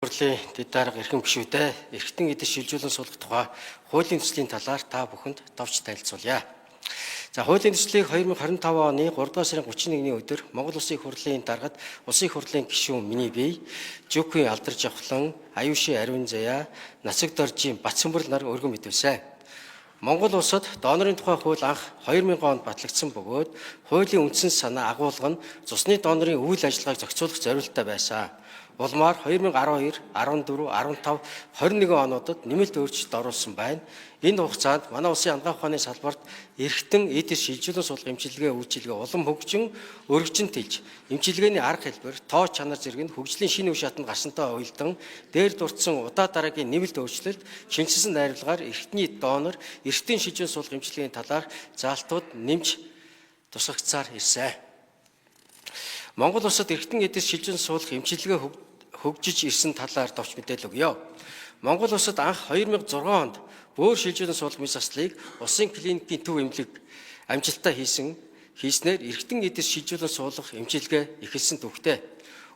Хурлын дэд дарга эрхэм гишүүдээ эрхтэн эдис шилжүүлэн суулгах тухай хуулийн төслийн талаар та бүхэнд товч танилцуулъя. За хуулийн төслийг 2025 оны 3 дугаар сарын 31-ний өдөр Монгол Улсын их хурлын даргад Улсын их хурлын гишүүн миний бие Жүкгүй Алдарж Авхлан, Аюуши Ариун Заяа, Нацаг Доржийн Батцэнбүрэл нар өргөн мэдвэсэн. Монгол улсад донорын тухай хууль анх 2000 онд батлагдсан бөгөөд хуулийн үндсэн санаа агуулга нь цусны донорын үйл ажиллагааг зохицуулах зорилттой байсан. Улмаар 2012, 14, 15, 21 онуудад нэмэлт өөрчлөлт оруулсан байна. Энэ хугацаанд манай улсын ангаах ухааны салбарт эрхтэн эдис шилжүүлэн суулгах эмчилгээ үйлчилгээ улам хөгжин өргөжин тэлж эмчилгээний арга хэлбэр тоо чанар зэрэг нь хөгжлийн шинэ үе шатанд гарсантай уялдан дээр дурдсан удаа дараагийн нэмэлт өөрчлөлт шинжилсэн найруулгаар эрхтний донор эрхтэн шилжүүлэн суулгах эмчилгээний талаар заалтууд нэмж тусгагцаар ирсэн. Монгол улсад эрхтэн эдис шилжүүлэн суулгах эмчилгээ хөгжиж ирсэн талаар товч мэдээлэл өгье. Монгол улсад анх 2006 онд бөөр шилжүүлэн суулгах мэс заслыг улсын клиникийн төв эмнэлэг амжилттай хийснээр эрхтэн эдис шилжүүлэн суулгах эмчилгээ эхэлсэн түүхтэй.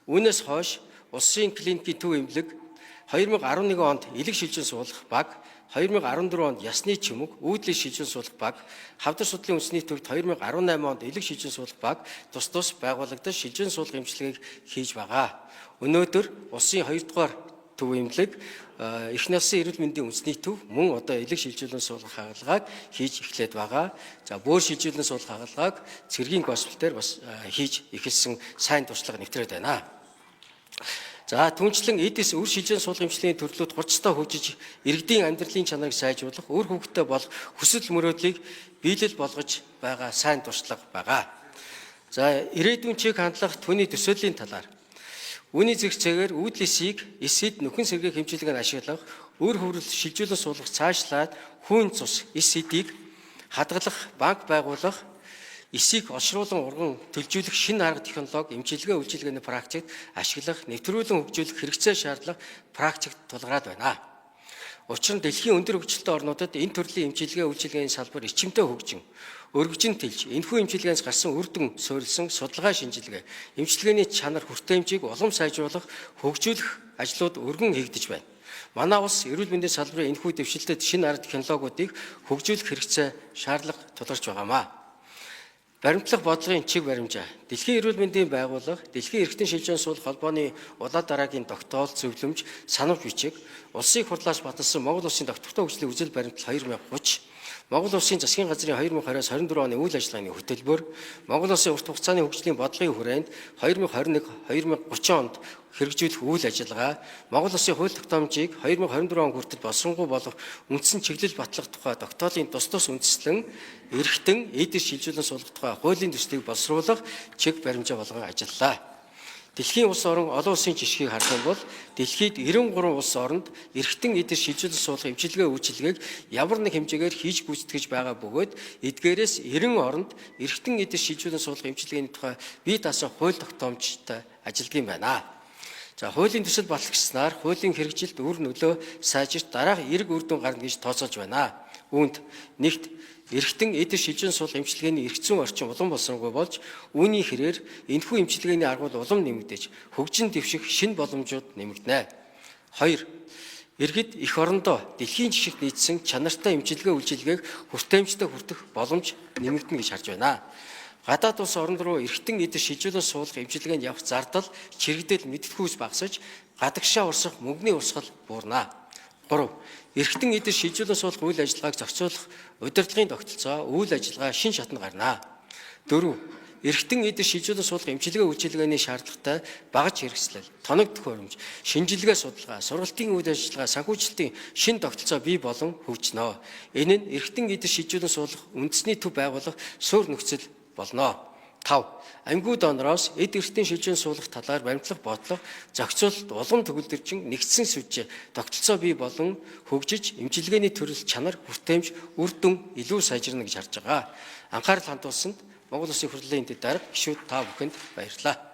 Үүнээс хойш улсын клиникийн төв эмнэлэг 2011 онд элэг шилжүүлэн суулгах баг, 2014 онд ясны чимэг, үйдлийг шилжүүлэн суулгах баг, хавдар судлалын үндэсний төвд 2018 онд элэг шилжүүлэн суулгах баг тус байгуулагдаж шилжүүлэн суулгах эмчилгээг хийж байгаа. Өнөөдөр улсын 2 дугаар төв эмнэлэг их насны эрүүл мэндийн үндэсний төв мөн одоо элэг шилжүүлэн суулгах хагалгааг хийж эхлээд байгаа. За бөөр шилжүүлэн суулгах хагалгааг цэргийн госпиталь бас хийж эхэлсэн сайн туршлага нэвтрээд байна. За түнчлэн эдис үр шилжүүлэн суулгах эмчилгээний төрлүүд хурцтай хөгжиж иргэдийн амьдралын чанарыг сайжруулах, үр хөвгтөй болох хүсэл мөрөөдлийг биелэл болгож байгаа сайн туршлага байгаа. За ирээдүйн чиг хандлах түүний төсөөлийн талаар үүний зэрэгцээгээр үйдлэсийг эсэд нөхөн сэргээх хэмжээлгээр ашиглах, өр хөврөл шилжүүлэн суулгах цаашлаад хүүн цус эсэдийг хадгалах, банк байгуулах, эсийг олшруулан урган төлжүүлэх шинэ арга технологи эмчилгээ үйлчилгээний практикт ашиглах, нэвтрүүлэн хөгжүүлэх хэрэгцээ шаардлага практикт тулгараад байна. Учир нь дэлхийн өндөр хөгжилтэй орнуудад энэ төрлийн эмчилгээ үйлчилгээний салбар ичимтэй хөгжин, өргөжин тэлж, энэхүү эмчилгээнээс гарсан үр дүн суурилсан судалгаа шинжилгээ, эмчилгээний чанар хүртээмжийг улам сайжруулах, хөгжүүлэх ажлууд өргөн хийгдэж байна. Манай улс эрүүл мэндийн салбарын энэхүү дэвшилтэд шинэ арга технологиудыг хөгжүүлэх хэрэгцээ шаардлага тулгарч байгаамаа. Баримтлах бодлогын чиг баримжаа. Дэлхийн эрүүл мэндийн байгууллага, Дэлхийн эрхтэн шилжүүлэн суулгах холбооны удаа дараагийн тогтоол, зөвлөмж, санамж бичиг, улсын их хурлаас баталсан Монгол улсын доктортой хөгжлийн үзэл баримтал 2030, Монгол улсын засгийн газрын 2020-аас 24 оны үйл ажиллагааны хөтөлбөр, Монгол улсын урт хугацааны хөгжлийн бодлогын хүрээнд 2021-2030 онд хэрэгжүүлэх үйл ажиллагаа, Монгол улсын хууль тогтоомжийг 2024 он хүртэл боловсронгуй болох үндсэн чиглэл батлах тухай тогтоолын тус үндэслэн эрхтэн эдис шилжүүлэн суулгах тухай хуулийн төслийг боловсруулах чиг баримжаа болгон ажиллалаа. Дэлхийн улс орон олон улсын жишгийг харах юм бол дэлхийд 93 улс оронд эрхтэн эдис шилжүүлэн суулгах эмчилгээ үйлчилгээг ямар нэг хэмжээгээр хийж гүйцэтгэж байгаа бөгөөд эдгээрээс 90 оронд эрхтэн эдис шилжүүлэн суулгах эмчилгээний тухай бие даасан хууль тогтоомжтой ажилладаг юм байна. За хуулийн төсөл батлагчснаар хуулийн хэрэгжилт үр нөлөө сайжирч дараах эрг үр дүн гарна гэж тооцоолж байна. Үүнд нэгт эрхтэн эдис шилжүүлэн суулгах эмчилгээний эрх зүйн орчин улам болсонгүй болж үүний хэрээр энэхүү эмчилгээний аргууд улам нэмэгдэж хөгжин дэвших шинэ боломжууд нэмэгдэнэ. 2. Иргэд эх орондоо дэлхийн жишгт нийцсэн чанартай эмчилгээ үйлчилгээг хүртээмжтэй хүртэх боломж нэмэгдэнэ гэж харж байна. Гадаад улс орнд руу эрхтэн эдис шилжүүлэн суулгах эмчилгээнд явах зардал, чирэгдэл мэддэхүйс багасж, гадагшаа урсах мөнгөний урсгал буурна. 3. Эрхтэн эдис шилжүүлэн суулгах үйл ажиллагааг зохицуулах удирдлагын тогтолцоо, үйл ажиллагаа шин шатанд гарна. 4. Эрхтэн эдис шилжүүлэн суулгах эмчилгээ үйлчилгээний шаардлагатай багаж хэрэгслэл, тоног төхөөрөмж, шинжилгээ судалгаа, сургалтын үйл ажиллагаа, санхүүжилтийн шин тогтолцоо бий болон хөгжинө. Энэ нь эрхтэн эдис шилжүүлэн суулгах үндэсний төв байгуулах суурь нөхцөл болно. 5. Амьгүй донороос эд эрхтэн шилжүүлэн суулгах талаар баримтлах бодлого зохицуулалт улам төгөлдөржин нэгдсэн сүлжээ тогтолцоо бий болон хөгжиж эмчилгээний төрөл чанар хүртээмж үр дүн илүү сайжирна гэж харж байгаа. Анхаарал хандуулсанд Монгол Улсын их хурлын дэд дарга гишүүд та бүхэнд баярлалаа.